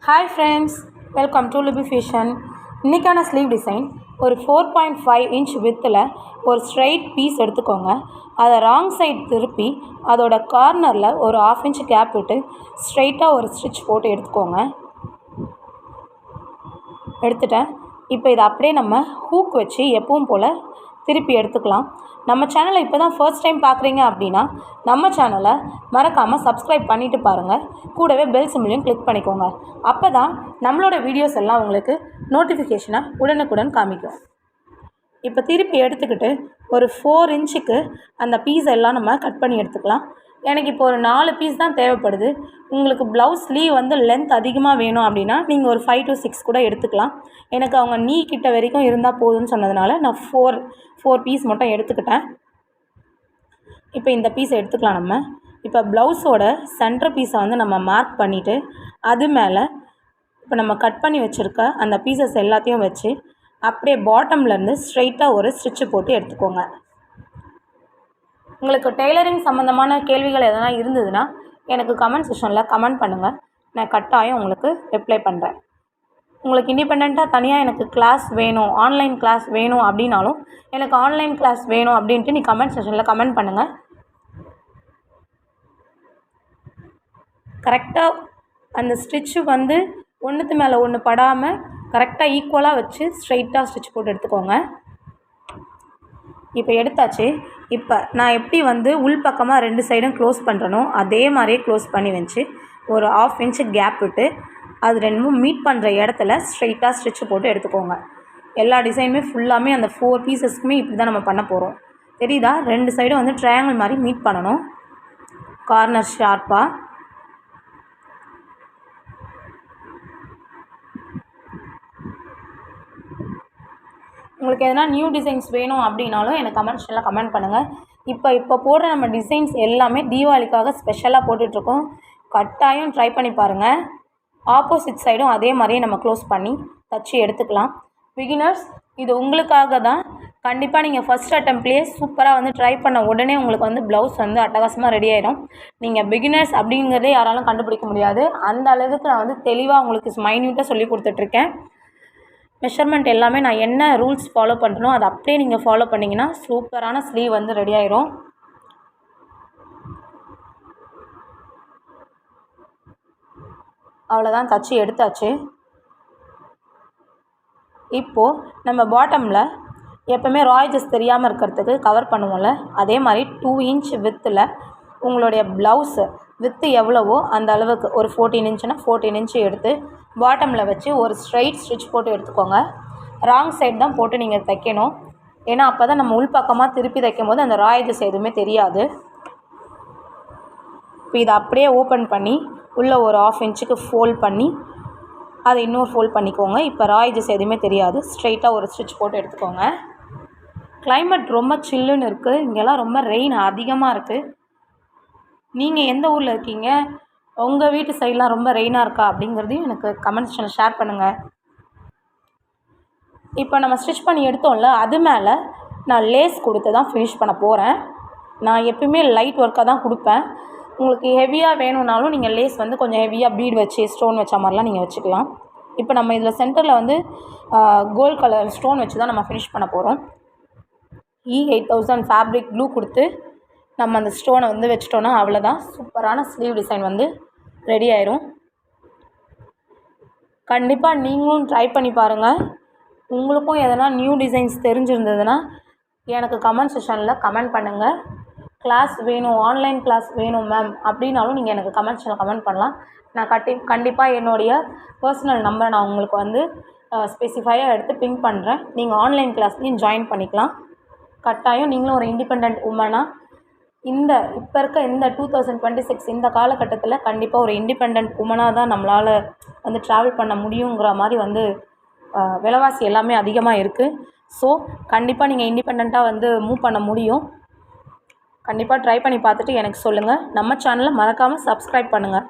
Hi friends, welcome to Libby Fashion. இன்னைக்கான sleeve design ஒரு 4.5 inch வித்தில் ஒரு ஸ்ட்ரைட் பீஸ் எடுத்துக்கோங்க. அதை ராங் சைட் திருப்பி அதோட கார்னரில் ஒரு 1/2 இன்ச் கேப் விட்டு ஸ்ட்ரைட்டாக ஒரு ஸ்டிச் போட்டு எடுத்துக்கோங்க. எடுத்துட்டேன். இப்போ இதை அப்படியே நம்ம ஹூக் வச்சு எப்பவும் போல் திருப்பி எடுத்துக்கலாம். நம்ம சேனலை இப்போ தான் ஃபர்ஸ்ட் டைம் பார்க்குறீங்க அப்படின்னா நம்ம சேனலை மறக்காமல் சப்ஸ்கிரைப் பண்ணிவிட்டு பாருங்கள். கூடவே பெல் சிம்பிளையும் கிளிக் பண்ணிக்கோங்க. அப்போ தான் நம்மளோட வீடியோஸ் எல்லாம் உங்களுக்கு நோட்டிஃபிகேஷனை உடனுக்குடன் காமிக்கும். இப்போ திருப்பி எடுத்துக்கிட்டு ஒரு 4 இன்ச்சுக்கு அந்த பீஸ் எல்லாம் நம்ம கட் பண்ணி எடுத்துக்கலாம். எனக்கு இப்போ ஒரு 4 பீஸ் தான் தேவைப்படுது. உங்களுக்கு ப்ளவுஸ் ஸ்லீவ் வந்து லென்த் அதிகமாக வேணும் அப்படின்னா நீங்கள் ஒரு 5 to 6 கூட எடுத்துக்கலாம். எனக்கு அவங்க நீ கிட்ட வரைக்கும் இருந்தால் போதும்னு சொன்னதுனால நான் 4 பீஸ் மட்டும் எடுத்துக்கிட்டேன். இப்போ இந்த பீஸை எடுத்துக்கலாம் நம்ம. இப்போ ப்ளவுஸோட சென்டர் பீஸை வந்து நம்ம மார்க் பண்ணிவிட்டு அது மேலே இப்போ நம்ம கட் பண்ணி வச்சுருக்க அந்த பீசஸ் எல்லாத்தையும் வச்சு அப்படியே பாட்டம்லேருந்து ஸ்ட்ரைட்டாக ஒரு ஸ்டிச்சு போட்டு எடுத்துக்கோங்க. உங்களுக்கு டெய்லரிங் சம்மந்தமான கேள்விகள் எதனா இருந்ததுன்னா எனக்கு கமெண்ட் செக்ஷனில் கமெண்ட் பண்ணுங்கள். நான் கட்டாயம் உங்களுக்கு ரிப்ளை பண்ணுறேன். உங்களுக்கு இண்டிபெண்ட்டாக தனியாக எனக்கு கிளாஸ் வேணும், ஆன்லைன் கிளாஸ் வேணும் அப்படின்னாலும் எனக்கு ஆன்லைன் கிளாஸ் வேணும் அப்படின்ட்டு நீ கமெண்ட் செக்ஷனில் கமெண்ட் பண்ணுங்கள். கரெக்டாக அந்த ஸ்டிச்சு வந்து ஒன்றுத்து மேலே ஒன்று படாமல் கரெக்டாக ஈக்குவலாக வச்சு ஸ்ட்ரைட்டாக ஸ்டிச் போட்டு எடுத்துக்கோங்க. இப்போ எடுத்தாச்சு. இப்போ நான் எப்படி வந்து உள் பக்கமாக 2 சைடும் க்ளோஸ் பண்ணுறனோ அதே மாதிரியே க்ளோஸ் பண்ணி வச்சு ஒரு 1/2 இன்ச்சு கேப் விட்டு அது 2 மீட் பண்ணுற இடத்துல ஸ்ட்ரைட்டாக ஸ்டிச்சு போட்டு எடுத்துக்கோங்க. எல்லா டிசைனுமே ஃபுல்லாமே அந்த 4 பீசஸ்க்குமே இப்படி தான் நம்ம பண்ண போகிறோம். தெரியுதா? 2 சைடும் வந்து ட்ரையாங்கிள் மாதிரி மீட் பண்ணணும். கார்னர் ஷார்ப்பாக. உங்களுக்கு எதனா நியூ டிசைன்ஸ் வேணும் அப்படின்னாலும் எனக்கு கமெண்ட் செக்ஷனில் கமெண்ட் பண்ணுங்கள். இப்போ போடுற நம்ம டிசைன்ஸ் எல்லாமே தீபாவளிக்காக ஸ்பெஷலாக போட்டுட்ருக்கோம். கட்டாயம் ட்ரை பண்ணி பாருங்கள். ஆப்போசிட் சைடும் அதே மாதிரியே நம்ம க்ளோஸ் பண்ணி தச்சு எடுத்துக்கலாம். பிகினர்ஸ், இது உங்களுக்காக தான். கண்டிப்பாக நீங்கள் ஃபஸ்ட் அட்டெம்ப்ட்லேயே சூப்பராக வந்து ட்ரை பண்ண உடனே உங்களுக்கு வந்து ப்ளவுஸ் வந்து அட்டகாசமாக ரெடி ஆகிடும். நீங்கள் பிகினர்ஸ் அப்படிங்கிறதே யாராலும் கண்டுபிடிக்க முடியாது. அந்த அளவுக்கு நான் வந்து தெளிவாக உங்களுக்கு மைன்யூட்டாக சொல்லி கொடுத்துட்ருக்கேன். மெஷர்மெண்ட் எல்லாமே நான் என்ன ரூல்ஸ் ஃபாலோ பண்ணுறனோ அதை அப்படியே நீங்கள் ஃபாலோ பண்ணிங்கன்னா சூப்பரான ஸ்லீவ் வந்து ரெடி ஆயிரும். அவ்வளோதான், தச்சு எடுத்தாச்சு. இப்போது நம்ம பாட்டமில் எப்போவுமே ராய்ஜஸ் தெரியாமல் இருக்கிறதுக்கு கவர் பண்ணுவோம்ல, அதே மாதிரி 2 இன்ச் வித்தில் உங்களுடைய ப்ளவுஸு வித்து எவ்வளவோ அந்த அளவுக்கு ஒரு 14 இன்ச்சுனா 14 இன்ச்சு எடுத்து பாட்டமில் வச்சு ஒரு ஸ்ட்ரைட் ஸ்டிச் போட்டு எடுத்துக்கோங்க. ராங் சைட் தான் போட்டு நீங்கள் தைக்கணும். ஏன்னா அப்போ தான் நம்ம உள் பக்கமாக திருப்பி தைக்கும் போது அந்த ராய்ஜஸ் எதுவுமே தெரியாது. இப்போ இதை அப்படியே ஓப்பன் பண்ணி உள்ளே ஒரு 1/2 இன்ச்சுக்கு ஃபோல்ட் பண்ணி அதை இன்னொரு ஃபோல்ட் பண்ணிக்கோங்க. இப்போ ராய்ஜஸ் எதுவுமே தெரியாது. ஸ்ட்ரைட்டாக ஒரு ஸ்டிச் போட்டு எடுத்துக்கோங்க. கிளைமேட் ரொம்ப சில்லுன்னு இருக்குது. இங்கெல்லாம் ரொம்ப ரெயின் அதிகமாக இருக்குது. நீங்கள் எந்த ஊரில் இருக்கீங்க? உங்கள் வீட்டு சைட்லாம் ரொம்ப ரெயினாக இருக்கா அப்படிங்கிறதையும் எனக்கு கமெண்ட் செக்ஷனில் ஷேர் பண்ணுங்கள். இப்போ நம்ம ஸ்டிச் பண்ணி எடுத்தோம்ல, அது மேலே நான் லேஸ் கொடுத்து தான் ஃபினிஷ் பண்ண போகிறேன். நான் எப்பயுமே லைட் ஒர்க்காக தான் கொடுப்பேன். உங்களுக்கு ஹெவியாக வேணும்னாலும் நீங்கள் லேஸ் வந்து கொஞ்சம் ஹெவியாக பீட் வச்சு ஸ்டோன் வச்ச மாதிரிலாம் நீங்கள் வச்சுக்கலாம். இப்போ நம்ம இதில் சென்டரில் வந்து கோல்ட் கலர் ஸ்டோன் வச்சு தான் நம்ம ஃபினிஷ் பண்ண போகிறோம். E8000 ஃபேப்ரிக் க்ளூ கொடுத்து நம்ம அந்த ஸ்டோனை வந்து வச்சிட்டோன்னா அவ்வளோதான், சூப்பரான ஸ்லீவ் டிசைன் வந்து ரெடி ஆயிரும். கண்டிப்பாக நீங்களும் ட்ரை பண்ணி பாருங்கள். உங்களுக்கும் எதனா நியூ டிசைன்ஸ் தெரிஞ்சிருந்ததுன்னா எனக்கு கமெண்ட் செக்ஷனில் கமெண்ட் பண்ணுங்கள். கிளாஸ் வேணும், ஆன்லைன் கிளாஸ் வேணும் மேம் அப்படின்னாலும் நீங்கள் எனக்கு கமெண்ட் செக்ஷனில் கமெண்ட் பண்ணலாம். நான் கண்டிப்பாக என்னுடைய பர்சனல் நம்பரை நான் உங்களுக்கு வந்து ஸ்பெசிஃபையாக எடுத்து பிங்க் பண்ணுறேன். நீங்கள் ஆன்லைன் கிளாஸ்லையும் ஜாயின் பண்ணிக்கலாம். கட்டாயம் நீங்களும் ஒரு இண்டிபெண்ட் உமனாக இப்போ இருக்க இந்த 2026 இந்த காலகட்டத்தில் கண்டிப்பாக ஒரு இண்டிபெண்ட் உமனாக தான் நம்மளால் வந்து ட்ராவல் பண்ண முடியுங்கிற மாதிரி வந்து விலைவாசி எல்லாமே அதிகமாக இருக்குது. ஸோ கண்டிப்பாக நீங்கள் இண்டிபெண்ட்டாக வந்து மூவ் பண்ண முடியும். கண்டிப்பாக ட்ரை பண்ணி பார்த்துட்டு எனக்கு சொல்லுங்கள். நம்ம சேனலை மறக்காமல் சப்ஸ்கிரைப் பண்ணுங்கள்.